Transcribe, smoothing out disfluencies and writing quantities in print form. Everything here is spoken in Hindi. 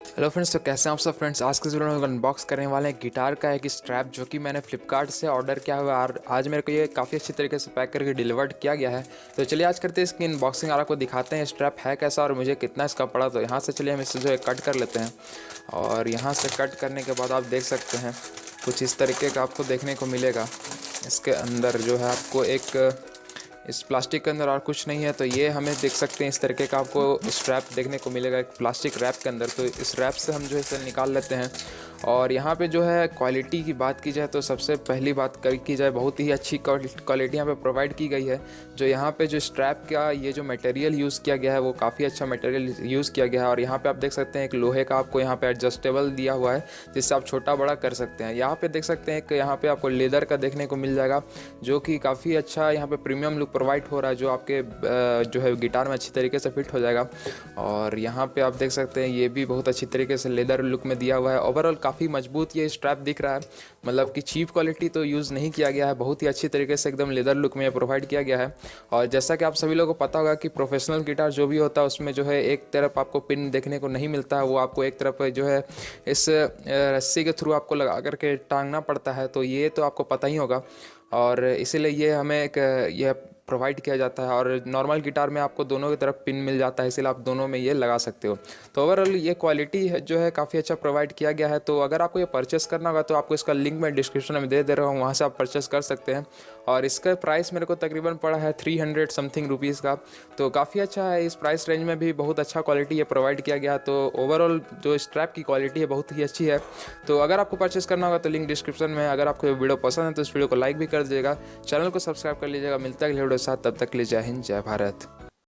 हेलो फ्रेंड्स, तो कैसे हैं आप सब फ्रेंड्स। आज के वीडियो में अनबॉक्स करने वाले हैं गिटार का एक स्ट्रैप जो कि मैंने फ्लिपकार्ट से ऑर्डर किया हुआ है और आज मेरे को ये काफ़ी अच्छी तरीके से पैक करके डिलीवर्ड किया गया है। तो चलिए आज करते हैं इसकी अनबॉक्सिंग और आपको दिखाते हैं स्ट्रैप है कैसा और मुझे कितना इसका पड़ा। तो यहाँ से चलिए हम इसे जो है कट कर लेते हैं और यहाँ से कट करने के बाद आप देख सकते हैं कुछ इस तरीके का आपको देखने को मिलेगा। इसके अंदर जो है आपको एक इस प्लास्टिक के अंदर और कुछ नहीं है, तो ये हमें देख सकते हैं इस तरीके का आपको स्ट्रैप देखने को मिलेगा एक प्लास्टिक रैप के अंदर। तो इस रैप से हम जो है इसे निकाल लेते हैं और यहाँ पे जो है क्वालिटी की बात की जाए तो सबसे पहली बात की जाए बहुत ही अच्छी क्वालिटी यहाँ पे प्रोवाइड की गई है। जो यहाँ पे जो स्ट्रैप का ये जो मटेरियल यूज़ किया गया है वो काफ़ी अच्छा मटेरियल यूज़ किया गया है और यहाँ पे आप देख सकते हैं एक लोहे का आपको यहाँ पे एडजस्टेबल दिया हुआ है जिससे आप छोटा बड़ा कर सकते हैं। यहाँ पे देख सकते हैं कि यहाँ पे आपको लेदर का देखने को मिल जाएगा जो कि काफ़ी अच्छा यहाँ पे प्रीमियम लुक प्रोवाइड हो रहा है जो आपके जो है गिटार में अच्छी तरीके से फिट हो जाएगा। और यहाँ पे आप देख सकते हैं ये भी बहुत अच्छी तरीके से लेदर लुक में दिया हुआ है। ओवरऑल काफ़ी मजबूत ये स्ट्रैप दिख रहा है, मतलब कि चीप क्वालिटी तो यूज़ नहीं किया गया है, बहुत ही अच्छी तरीके से एकदम लेदर लुक में प्रोवाइड किया गया है। और जैसा कि आप सभी लोगों को पता होगा कि प्रोफेशनल गिटार जो भी होता है उसमें जो है एक तरफ आपको पिन देखने को नहीं मिलता है, वो आपको एक तरफ जो है इस रस्सी के थ्रू आपको लगा करके टांगना पड़ता है। तो ये तो आपको पता ही होगा और इसीलिए ये हमें एक ये प्रोवाइड किया जाता है। और नॉर्मल गिटार में आपको दोनों की तरफ पिन मिल जाता है, इसीलिए आप दोनों में ये लगा सकते हो। तो ओवरऑल ये क्वालिटी है जो है काफ़ी अच्छा प्रोवाइड किया गया है। तो अगर आपको ये परचेस करना होगा तो आपको इसका लिंक मैं डिस्क्रिप्शन में दे रहा हूँ, वहाँ से आप परचेस कर सकते हैं। और इसका प्राइस मेरे को तकरीबन पड़ा है 300 समथिंग रुपीज़ का, तो काफ़ी अच्छा है। इस प्राइस रेंज में भी बहुत अच्छा क्वालिटी ये प्रोवाइड किया गया। तो ओवरऑल जो स्ट्रैप की क्वालिटी है बहुत ही अच्छी है। तो अगर आपको परचेस करना होगा तो लिंक डिस्क्रिप्शन में। अगर आपको ये वीडियो पसंद है तो इस वीडियो को लाइक भी कर दीजिएगा, चैनल को सब्सक्राइब कर लीजिएगा। मिलता है अगले वीडियो के साथ, तब तक के लिए जय हिंद जय भारत।